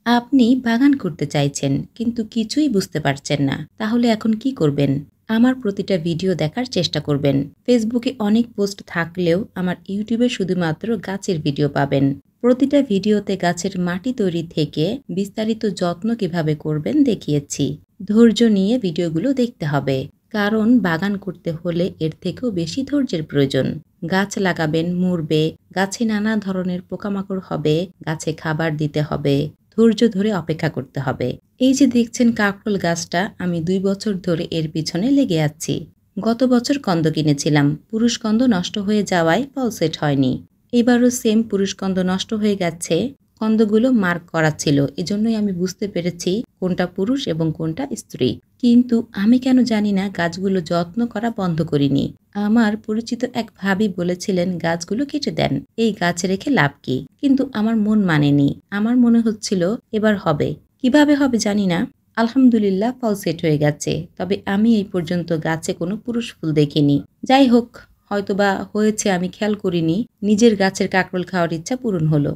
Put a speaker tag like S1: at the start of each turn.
S1: আপনি বাগান করতে চাইছেন কিন্তু কিছুই বুঝতে পারছেন না, তাহলে এখন কি করবেন? আমার প্রতিটা ভিডিও দেখার চেষ্টা করবেন। ফেসবুকে অনেক পোস্ট থাকলেও আমার ইউটিউবে শুধুমাত্র গাছের ভিডিও পাবেন। প্রতিটা ভিডিওতে গাছের মাটি তৈরি থেকে বিস্তারিত যত্ন কিভাবে করবেন দেখিয়েছি। ধৈর্য নিয়ে ভিডিওগুলো দেখতে হবে, কারণ বাগান করতে হলে এর থেকেও বেশি ধৈর্যের প্রয়োজন। গাছ লাগাবেন, মরবে, গাছে নানা ধরনের পোকামাকড় হবে, গাছে খাবার দিতে হবে, ধৈর্য ধরে অপেক্ষা করতে হবে। এই যে দেখছেন কাকরোল গাছটা, আমি ২ বছর ধরে এর পিছনে লেগে আছি। গত বছর কন্দ কিনেছিলাম, পুরুষ কন্দ নষ্ট হয়ে যাওয়ায় ফল সেট হয়নি। এবারও সেম পুরুষ কন্দ নষ্ট হয়ে গেছে। কন্দগুলো মার্ক করা ছিল, এজন্যই আমি বুঝতে পেরেছি কোনটা পুরুষ এবং কোনটা স্ত্রী। কিন্তু আমি কেন জানি না গাছগুলো যত্ন করা বন্ধ করিনি। আমার পরিচিত এক ভাবি বলেছিলেন গাছগুলো কেটে দেন, এই গাছ রেখে লাভ কি? কিন্তু আমার মন মানেনি। আমার মনে হচ্ছিল এবার হবে। কিভাবে হবে জানি না। আলহামদুলিল্লাহ ফল সেট হয়ে গেছে। তবে আমি এই পর্যন্ত গাছে কোনো পুরুষ ফুল দেখিনি। যাই হোক, হয়তোবা হয়েছে আমি খেয়াল করিনি। নিজের গাছের কাকরোল খাওয়ার ইচ্ছা পূরণ হলো।